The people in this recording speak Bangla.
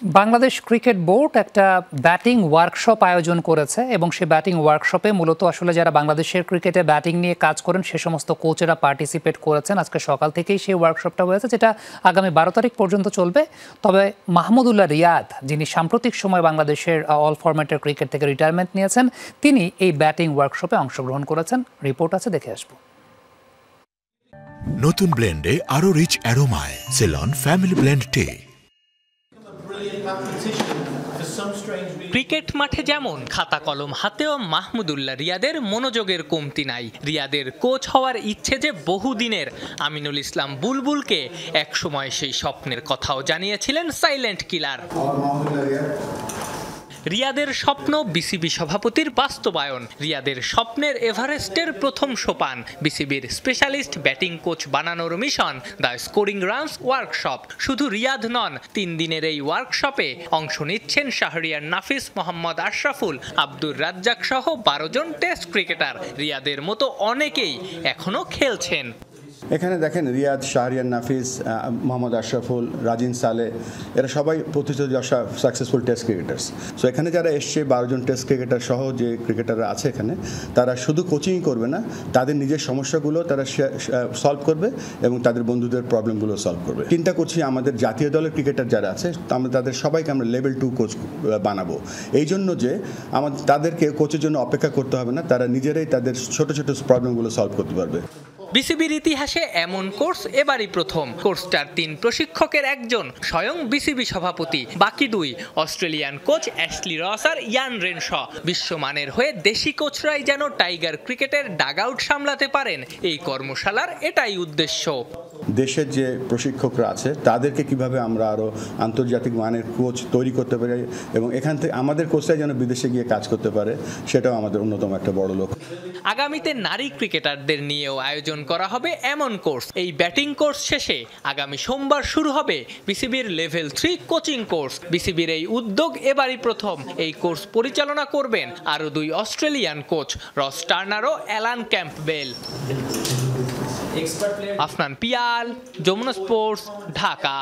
বাংলাদেশ ক্রিকেট বোর্ড একটা ব্যাটিং ওয়ার্কশপ আয়োজন করেছে এবং সেই ব্যাটিং ওয়ার্কশপে মূলত আসলে যারা বাংলাদেশের ক্রিকেটে ব্যাটিং নিয়ে কাজ করেন সে সমস্ত কোচেরা পার্টিসিপেট করেছেন। আজকে সকাল থেকেই সেই ওয়ার্কশপটা হয়েছে, যেটা আগামী 12 তারিখ পর্যন্ত চলবে। তবে মাহমুদুল্লাহ রিয়াদ, যিনি সাম্প্রতিক সময় বাংলাদেশের অল ফরম্যাটের ক্রিকেট থেকে রিটায়ারমেন্ট নিয়েছেন, তিনি এই ব্যাটিং ওয়ার্কশপে অংশগ্রহণ করেছেন। রিপোর্ট আছে, দেখে আসবো। নতুন ব্লেন্ডে আরো রিচ অ্যারোমায় সেলন ফ্যামিলি ব্লেন্ড টে। ক্রিকেট মাঠে যেমন খাতা কলম হাতেও মাহমুদুল্লাহ রিয়াদের মনোযোগের কমতি নাই। রিয়াদের কোচ হওয়ার ইচ্ছে যে বহুদিনের। আমিনুল ইসলাম বুলবুলকে একসময় সেই স্বপ্নের কথাও জানিয়েছিলেন সাইলেন্ট কিলার। রিয়াদের স্বপ্ন বিসিবি সভাপতির বাস্তবায়ন। রিয়াদের স্বপ্নের এভারেস্টের প্রথম সোপান বিসিবির স্পেশালিস্ট ব্যাটিং কোচ বানানোর mission the scoring runs workshop. শুধু রিয়াদ নন, 3 দিনের এই ওয়ার্কশপে অংশ নিচ্ছেন শাহরিয়ার নাফিস, মোহাম্মদ আশরাফুল, আব্দুর রাজ্জাক সহ 12 জন টেস্ট ক্রিকেটার। রিয়াদের মতো অনেকেই এখনো খেলছেন। এখানে দেখেন রিয়াদ, শাহরিয়ার নাফিস, মোহাম্মদ আশরাফুল, রাজিন সালে, এরা সবাই প্রতিষ্ঠিত সাকসেসফুল টেস্ট ক্রিকেটার্স। সো এখানে যারা এসছে 12 জন টেস্ট ক্রিকেটার সহ যে ক্রিকেটাররা আছে এখানে, তারা শুধু কোচিং করবে না, তাদের নিজের সমস্যাগুলো তারা সলভ করবে এবং তাদের বন্ধুদের প্রবলেমগুলো সলভ করবে। চিন্তা করছি আমাদের জাতীয় দলের ক্রিকেটার যারা আছে আমরা তাদের সবাইকে আমরা লেভেল 2 কোচ বানাবো। এই জন্য যে আমাদের তাদেরকে কোচের জন্য অপেক্ষা করতে হবে না, তারা নিজেরাই তাদের ছোট ছোট প্রবলেমগুলো সলভ করতে পারবে। বিসিবির ইতিহাসে এমন কোর্স এবারই প্রথম। কোর্সটার 3 প্রশিক্ষকের একজন স্বয়ং বিসিবি সভাপতি, বাকি 2 অস্ট্রেলিয়ান কোচ অ্যাশলি রস আর ইয়ান রেনশ। বিশ্বমানের হয়ে দেশি কোচরাই যেন টাইগার ক্রিকেটের ডাগ আউট সামলাতে পারেন, এই কর্মশালার এটাই উদ্দেশ্য। দেশের যে প্রশিক্ষকরা আছে তাদেরকে কিভাবে আমরা আরও আন্তর্জাতিক মানের কোচ তৈরি করতে পারি এবং এখান থেকে আমাদের কোচরাই যেন বিদেশে গিয়ে কাজ করতে পারে, সেটাও আমাদের অন্যতম একটা বড় লক্ষ্য। আগামীতে নারী ক্রিকেটারদের নিয়েও আয়োজন করা হবে এমন কোর্স। এই ব্যাটিং কোর্স শেষে আগামী সোমবার শুরু হবে বিসিবির লেভেল 3 কোচিং কোর্স। বিসিবির এই উদ্যোগ এবারই প্রথম। এই কোর্স পরিচালনা করবেন আরও 2 অস্ট্রেলিয়ান কোচ, রস টার্নার ও Alan Campbell. Afnan Piyal, Jamuna sports, Dhaka.